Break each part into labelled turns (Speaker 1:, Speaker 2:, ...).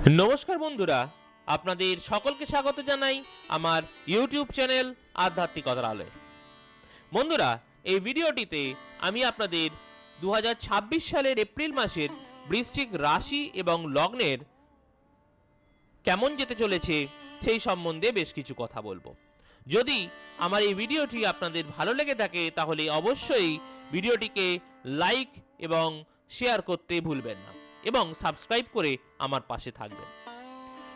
Speaker 1: নমস্কার বন্ধুরা, আপনাদের সকলকে স্বাগত জানাই আমার ইউটিউব চ্যানেল আধ্যাত্মিকতার আলোয়। বন্ধুরা, এই ভিডিওটিতে আমি আপনাদের 2026 সালের এপ্রিল মাসের বৃশ্চিক রাশি এবং লগ্নের কেমন যেতে চলেছে সেই সম্বন্ধে বেশ কিছু কথা বলবো। যদি আমার এই ভিডিওটি আপনাদের ভালো লেগে থাকে তাহলে অবশ্যই ভিডিওটিকে লাইক এবং শেয়ার করতে ভুলবেন না এবং সাবস্ক্রাইব করে আমার পাশে থাকবেন।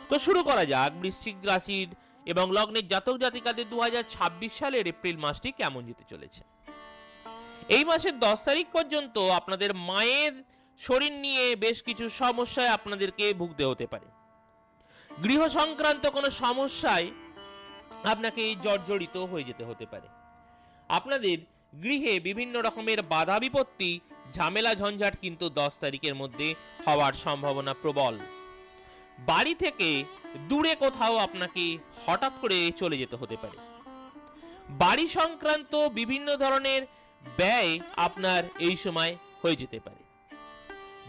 Speaker 1: তো শুরু করা যাক বৃশ্চিক রাশির এবং লগ্নের জাতক জাতিকাদের 2026 সালের এপ্রিল মাসটি কেমন যেতে চলেছে। এই মাসের 10 তারিখ পর্যন্ত আপনাদের মায়ের শরীর নিয়ে বেশ কিছু সমস্যায় আপনাদেরকে ভুগতে হতে পারে। গৃহ সংক্রান্ত কোনো সমস্যায় আপনাকে জর্জরিত হয়ে যেতে হতে পারে। আপনাদের গৃহে বিভিন্ন রকমের বাধা বিপত্তি, ঝামেলা ঝঞ্ঝাট কিন্তু 10 তারিখের মধ্যে হওয়ার সম্ভাবনা প্রবল। বাড়ি থেকে দূরে কোথাও আপনাকে হঠাৎ করে চলে যেতে হতে পারে। বাড়ি সংক্রান্ত বিভিন্ন ধরনের ব্যয় আপনার এই সময় হয়ে যেতে পারে।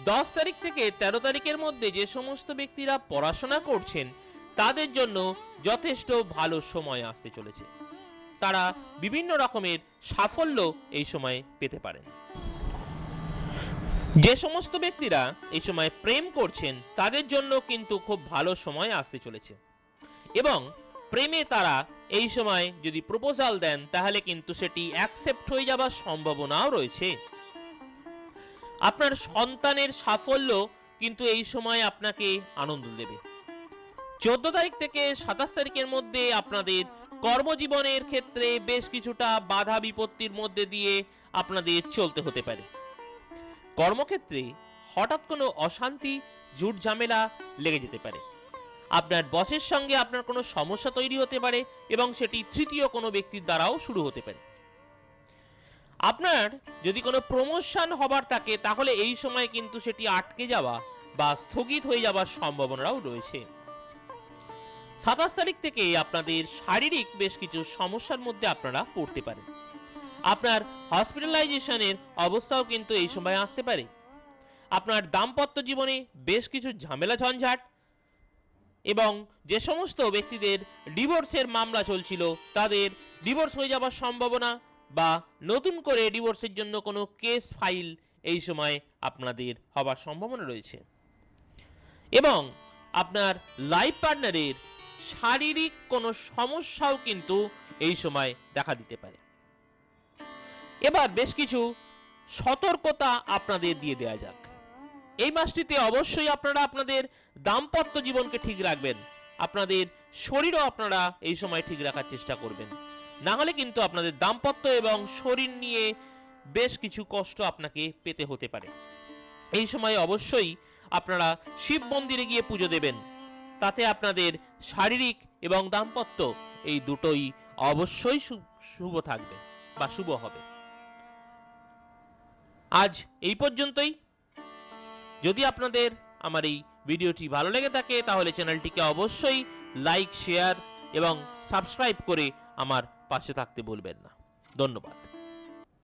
Speaker 1: 10 তারিখ থেকে 13 তারিখের মধ্যে যে সমস্ত ব্যক্তিরা পড়াশোনা করছেন তাদের জন্য যথেষ্ট ভালো সময় আসতে চলেছে। তারা বিভিন্ন রকমের সাফল্য এই সময় পেতে পারেন। যে সমস্ত ব্যক্তিরা এই সময় প্রেম করছেন তাদের জন্য কিন্তু খুব ভালো সময় আসতে চলেছে এবং প্রেমে তারা এই সময় যদি প্রপোজাল দেন তাহলে কিন্তু সেটি অ্যাকসেপ্ট হয়ে যাবার সম্ভাবনাও রয়েছে। আপনার সন্তানের সাফল্য কিন্তু এই সময় আপনাকে আনন্দ দেবে। 14 তারিখ থেকে 27 তারিখের মধ্যে আপনাদের কর্মজীবনের ক্ষেত্রে বেশ কিছুটা বাধা বিপত্তির মধ্যে দিয়ে আপনাদের চলতে হতে পারে। কর্মক্ষেত্রে হঠাৎ কোনো অশান্তি, ঝুট ঝামেলা লেগে যেতে পারে। আপনার বসের সঙ্গে আপনার কোনো সমস্যা তৈরি হতে পারে এবং সেটি তৃতীয় কোনো ব্যক্তির দ্বারাও শুরু হতে পারে। আপনার যদি কোনো প্রমোশন হবার থাকে তাহলে এই সময় কিন্তু সেটি আটকে যাওয়া বা স্থগিত হয়ে যাবার সম্ভাবনাও রয়েছে। 27 তারিখ থেকে আপনাদের শারীরিক বেশ কিছু সমস্যার মধ্যে আপনারা পড়তে পারেন। আপনার হসপিটালাইজেশনের অবস্থাও কিন্তু এই সময় আসতে পারে। আপনার দাম্পত্য জীবনে বেশ কিছু ঝামেলা ঝঞ্ঝাট এবং যে সমস্ত ব্যক্তিদের ডিভোর্সের মামলা চলছিল তাদের ডিভোর্স হয়ে যাবার সম্ভাবনা বা নতুন করে ডিভোর্সের জন্য কোনো কেস ফাইল এই সময় আপনাদের হবার সম্ভাবনা রয়েছে এবং আপনার লাইফ পার্টনারের শারীরিক কোনো সমস্যাও কিন্তু এই সময় দেখা দিতে পারে। এবার বেশ কিছু সতর্কতা আপনাদের দিয়ে দেওয়া যাক। এই মাসটিতে অবশ্যই আপনারা আপনাদের দাম্পত্য জীবনকে ঠিক রাখবেন। আপনাদের শরীরও আপনারা এই সময় ঠিক রাখার চেষ্টা করবেন, না হলে কিন্তু আপনাদের দাম্পত্য এবং শরীর নিয়ে বেশ কিছু কষ্ট আপনাকে পেতে হতে পারে। এই সময় অবশ্যই আপনারা শিব মন্দিরে গিয়ে পুজো দেবেন, তাতে আপনাদের শারীরিক এবং দাম্পত্য এই দুটোই অবশ্যই শুভ থাকবে বা শুভ হবে। আজ এই পর্যন্তই। যদি আপনাদের আমার এই ভিডিওটি ভালো লেগে থাকে তাহলে চ্যানেলটিকে অবশ্যই লাইক, শেয়ার এবং সাবস্ক্রাইব করে আমার পাশে থাকতে ভুলবেন না। ধন্যবাদ।